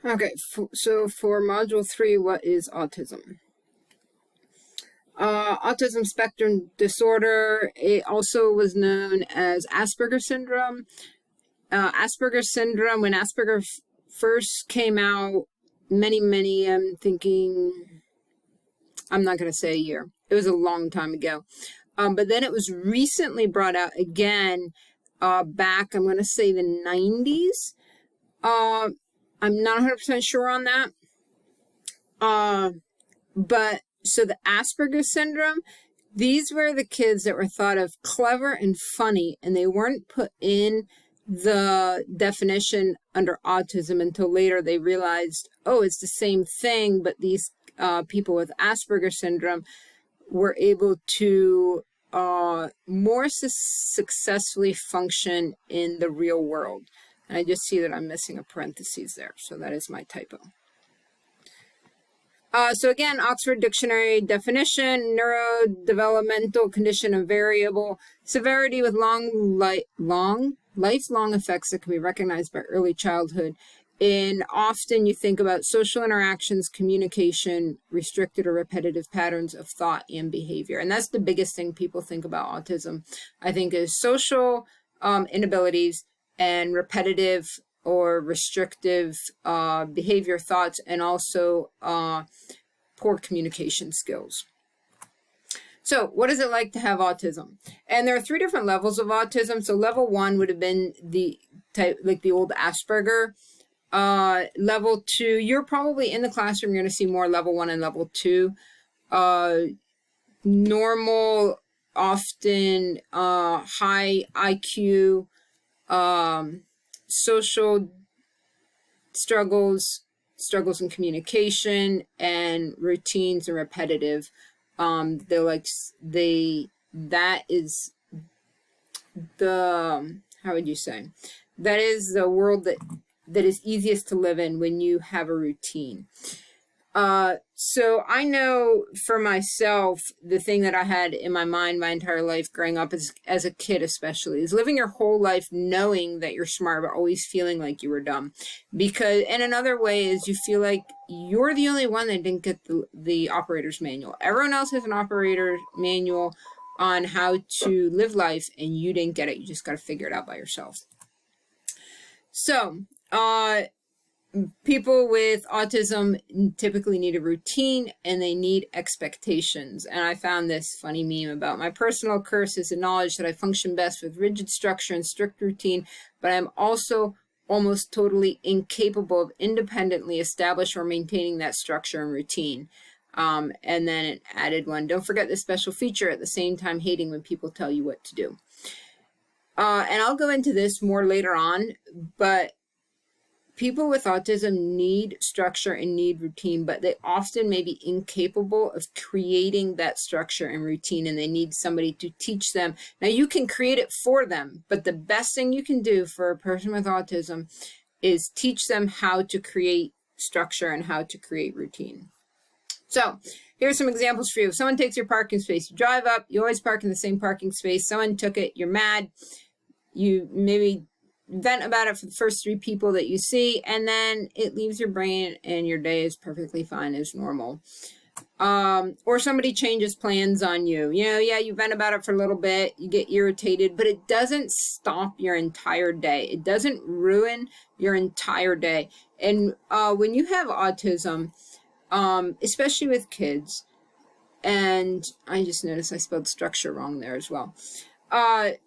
Okay, so for Module 3, what is autism? Autism spectrum disorder, it also was known as Asperger syndrome. Asperger syndrome, when Asperger first came out, I'm thinking, I'm not going to say a year. It was a long time ago. But then it was recently brought out again back, I'm going to say the 90s. I'm not 100% sure on that. But so the Asperger syndrome, these were the kids that were thought of clever and funny, and they weren't put in the definition under autism until later they realized, oh, it's the same thing, but these people with Asperger syndrome were able to more successfully function in the real world. And I just see that I'm missing a parenthesis there, so that is my typo. So again, Oxford Dictionary definition: neurodevelopmental condition of variable severity with lifelong effects that can be recognized by early childhood. And often you think about social interactions, communication, restricted or repetitive patterns of thought and behavior. And that's the biggest thing people think about autism, I think, is social inabilities and repetitive or restrictive behavior, thoughts, and also poor communication skills. So what is it like to have autism? And there are 3 different levels of autism. So level 1 would have been the type, like the old Asperger. Level 2, you're probably in the classroom, you're going to see more level 1 and level 2. Normal, often high IQ, social struggles in communication, and routines and repetitive. That is the, how would you say? That is the world that is easiest to live in when you have a routine. So I know for myself, the thing that I had in my mind my entire life growing up as a kid especially is living your whole life knowing that you're smart, but always feeling like you were dumb. And another way is you feel like you're the only one that didn't get the operator's manual. Everyone else has an operator's manual on how to live life, and you didn't get it. You just got to figure it out by yourself. So, people with autism typically need a routine, and they need expectations. And I found this funny meme about: my personal curse is the knowledge that I function best with rigid structure and strict routine, but I'm also almost totally incapable of independently establishing or maintaining that structure and routine. And then it added one: don't forget this special feature, at the same time hating when people tell you what to do. And I'll go into this more later on, but people with autism need structure and need routine, but they often may be incapable of creating that structure and routine, and they need somebody to teach them. Now, you can create it for them, but the best thing you can do for a person with autism is teach them how to create structure and how to create routine. So here's some examples for you. If someone takes your parking space, you drive up, you always park in the same parking space. Someone took it, you're mad. You maybe vent about it for the first 3 people that you see, and then it leaves your brain and your day is perfectly fine as normal. Or somebody changes plans on you. You vent about it for a little bit, you get irritated, but it doesn't stop your entire day. It doesn't ruin your entire day. And when you have autism, especially with kids, and I just noticed I spelled structure wrong there as well.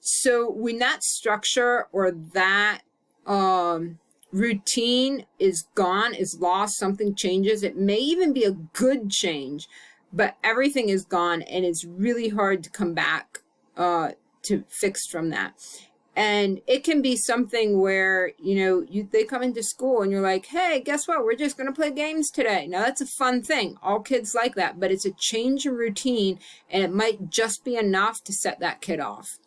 So when that structure or that routine is gone, is lost, something changes, it may even be a good change, but everything is gone, and it's really hard to come back to fix from that. And it can be something where, they come into school and you're like, hey, guess what? We're just going to play games today. Now, that's a fun thing. All kids like that, but it's a change in routine, and it might just be enough to set that kid off.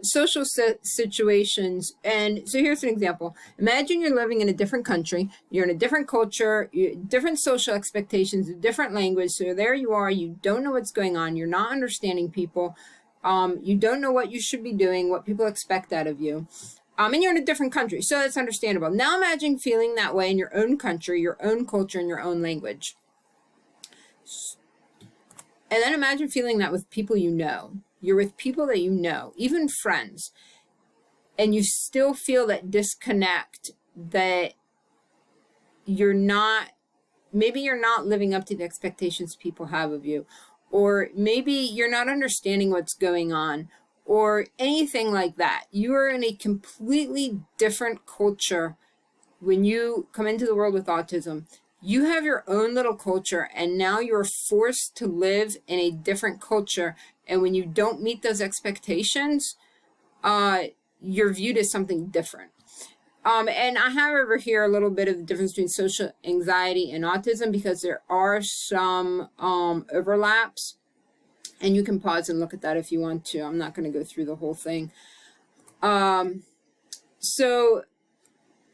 Social situations. And so here's an example. Imagine you're living in a different country. You're in a different culture, different social expectations, a different language. So there you are. You don't know what's going on. You're not understanding people. You don't know what you should be doing, what people expect out of you. And you're in a different country, so that's understandable. Now imagine feeling that way in your own country, your own culture, and your own language. And then imagine feeling that with people you know. You're with people that you know, even friends, and you still feel that disconnect, that you're not, maybe you're not living up to the expectations people have of you, or maybe you're not understanding what's going on, or anything like that. You are in a completely different culture when you come into the world with autism. You have your own little culture, and now you're forced to live in a different culture. And when you don't meet those expectations, you're viewed as something different. And I have over here a little bit of the difference between social anxiety and autism, because there are some overlaps. And you can pause and look at that if you want to. I'm not going to go through the whole thing. So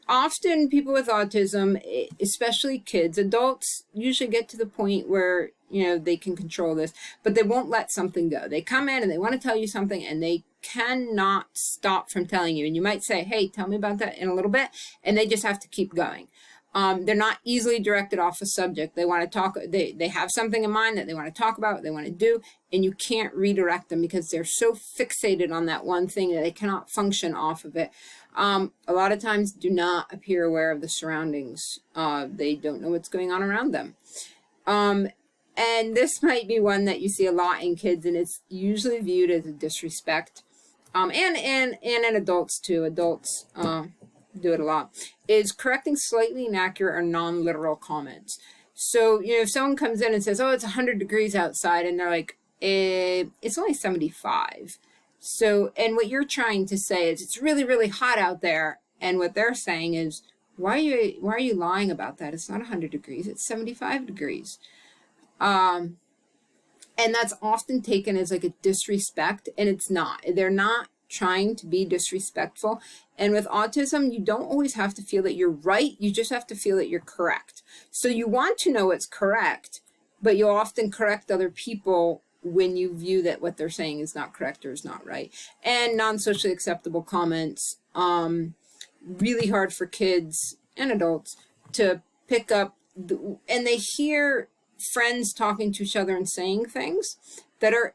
often people with autism, especially kids, adults usually get to the point where, you know, they can control this, but they won't let something go. They come in and they want to tell you something, and they cannot stop from telling you. And you might say, hey, tell me about that in a little bit. And they just have to keep going. They're not easily directed off a subject. They want to talk, they have something in mind that they want to talk about, what they want to do, and you can't redirect them because they're so fixated on that one thing that they cannot function off of it. A lot of times do not appear aware of the surroundings. They don't know what's going on around them. And this might be one that you see a lot in kids, and it's usually viewed as a disrespect. And in adults too. Adults do it a lot. Is correcting slightly inaccurate or non-literal comments. So, you know, if someone comes in and says, oh, it's 100 degrees outside, and they're like, it's only 75. So, and what you're trying to say is it's really, really hot out there. And what they're saying is, why are you lying about that? It's not 100 degrees, it's 75 degrees. And that's often taken as like a disrespect, and it's not. They're not trying to be disrespectful. And with autism, you don't always have to feel that you're right. You just have to feel that you're correct. So you want to know what's correct, but you'll often correct other people when you view that what they're saying is not correct or is not right. And non-socially acceptable comments, really hard for kids and adults to pick up, and they hear friends talking to each other and saying things that are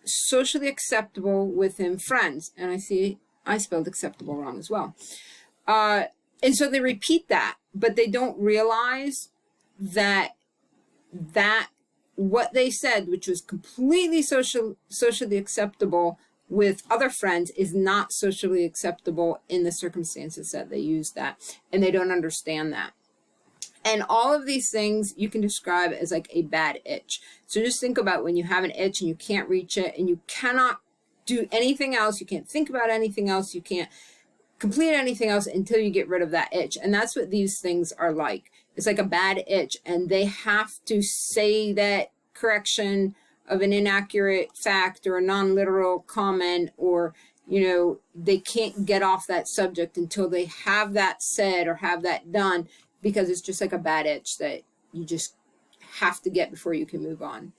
socially acceptable within friends. And I see I spelled acceptable wrong as well. And so they repeat that, but they don't realize that what they said, which was completely socially acceptable with other friends, is not socially acceptable in the circumstances that they use that. And they don't understand that. And all of these things you can describe as like a bad itch. So just think about when you have an itch and you can't reach it and you cannot do anything else. You can't think about anything else. You can't complete anything else until you get rid of that itch. And that's what these things are like. It's like a bad itch, and they have to say that correction of an inaccurate fact or a non-literal comment, or, you know, they can't get off that subject until they have that said or have that done, because it's just like a bad itch that you just have to get before you can move on.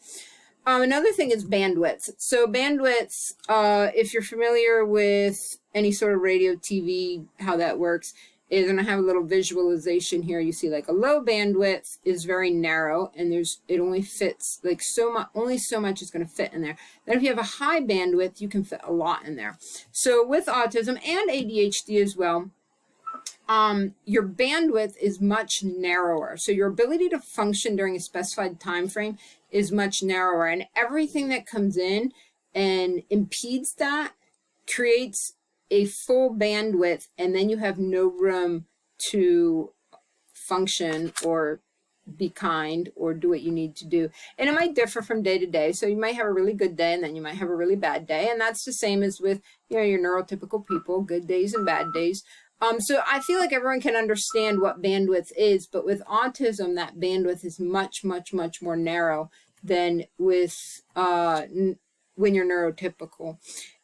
Another thing is bandwidth. So bandwidth, if you're familiar with any sort of radio, TV, how that works, is, and I have a little visualization here. You see like a low bandwidth is very narrow, and it only fits like so much, only so much is going to fit in there. Then if you have a high bandwidth, you can fit a lot in there. So with autism and ADHD as well, your bandwidth is much narrower. So your ability to function during a specified time frame is much narrower, and everything that comes in and impedes that creates a full bandwidth, and then you have no room to function or be kind or do what you need to do. And it might differ from day to day. So you might have a really good day, and then you might have a really bad day. And that's the same as with, you know, your neurotypical people, good days and bad days. So I feel like everyone can understand what bandwidth is, but with autism, that bandwidth is much, much, much more narrow than with when you're neurotypical.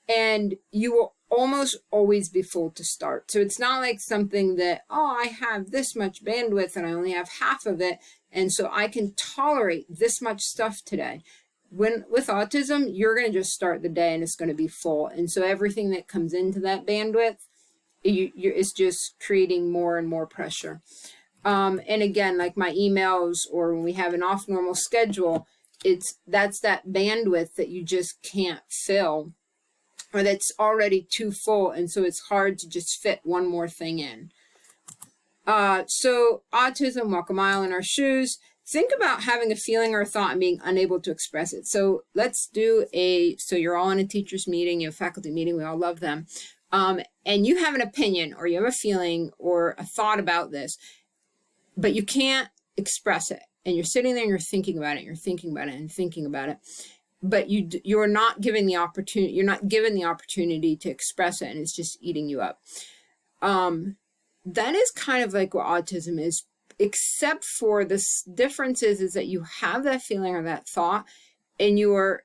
And you will almost always be full to start. So it's not like something that, oh, I have this much bandwidth and I only have half of it, and so I can tolerate this much stuff today. When with autism, you're going to just start the day and it's going to be full. And so everything that comes into that bandwidth it's just creating more and more pressure. And again, like my emails, or when we have an off normal schedule, that's that bandwidth that you just can't fill, or that's already too full. And so it's hard to just fit one more thing in. So autism, walk a mile in our shoes. Think about having a feeling or a thought and being unable to express it. So let's do so you're all in a teacher's meeting, you have a faculty meeting, we all love them. And you have an opinion, or you have a feeling or a thought about this, but you can't express it. And you're sitting there and you're thinking about it, you're thinking about it and thinking about it. But you're not given the opportunity, you're not given the opportunity to express it, and it's just eating you up. That is kind of like what autism is, except for the difference is that you have that feeling or that thought, and you're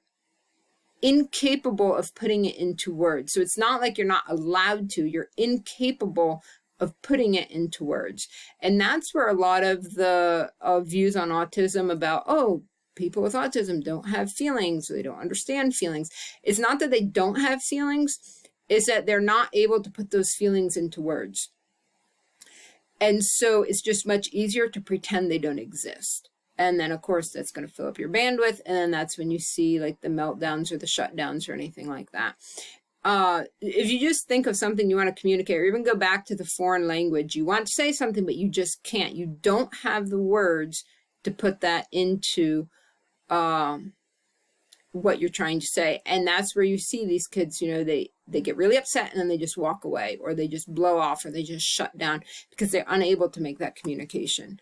incapable of putting it into words. So it's not like you're not allowed to, you're incapable of putting it into words. And that's where a lot of the views on autism about, oh, people with autism don't have feelings, or they don't understand feelings. It's not that they don't have feelings, it's that they're not able to put those feelings into words. And so it's just much easier to pretend they don't exist. And then, of course, that's going to fill up your bandwidth. And then that's when you see like the meltdowns or the shutdowns or anything like that. If you just think of something you want to communicate, or even go back to the foreign language, you want to say something, but you just can't. You don't have the words to put that into what you're trying to say. And that's where you see these kids, you know, they get really upset and then they just walk away, or they just blow off, or they just shut down because they're unable to make that communication.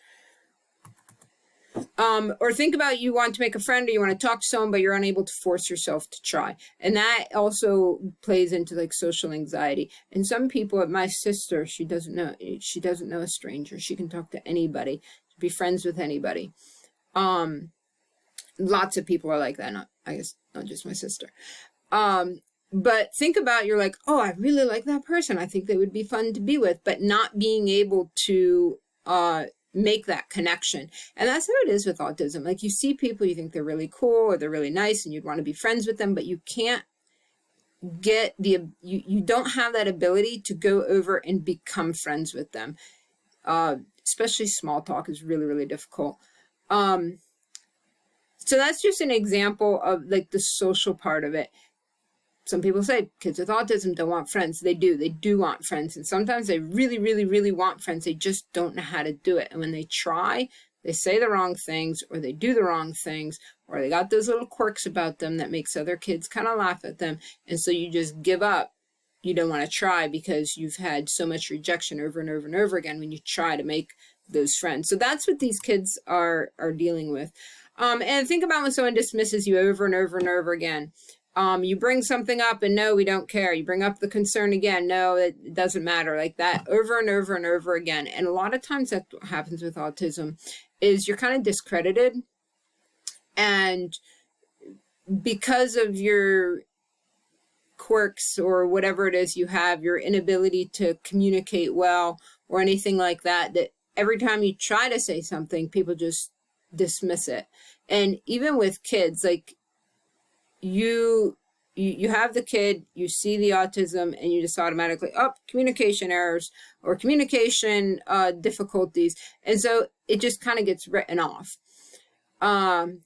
Or think about, you want to make a friend, or you want to talk to someone, but you're unable to force yourself to try. And that also plays into like social anxiety. And some people, my sister, she doesn't know a stranger. She can talk to anybody, be friends with anybody. Lots of people are like that. I guess not just my sister. But think about, you're like, oh, I really like that person, I think they would be fun to be with, but not being able to make that connection. And that's how it is with autism. Like, you see people, you think they're really cool or they're really nice and you'd want to be friends with them, but you can't get you don't have that ability to go over and become friends with them. Especially small talk is really, really difficult. So that's just an example of like the social part of it. Some people say kids with autism don't want friends. They do want friends. And sometimes they really, really, really want friends. They just don't know how to do it. And when they try, they say the wrong things, or they do the wrong things, or they got those little quirks about them that makes other kids kind of laugh at them. And so you just give up. You don't want to try because you've had so much rejection over and over and over again when you try to make those friends. So that's what these kids are dealing with. And think about when someone dismisses you over and over and over again. You bring something up and no, we don't care. You bring up the concern again. No, it doesn't matter, like that over and over and over again. And a lot of times that happens with autism is you're kind of discredited. And because of your quirks or whatever it is you have, your inability to communicate well or anything like that, that every time you try to say something, people just dismiss it. And even with kids, like, you have the kid, you see the autism, and you just automatically, oh, communication errors or communication difficulties. And so it just kind of gets written off. And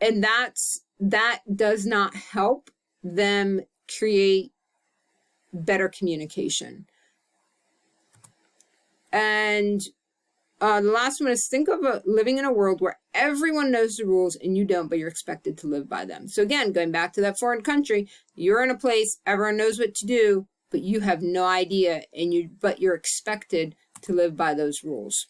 that does not help them create better communication. And the last one is, think of living in a world where everyone knows the rules and you don't, but you're expected to live by them. So again, going back to that foreign country, you're in a place, everyone knows what to do, but you have no idea, but you're expected to live by those rules.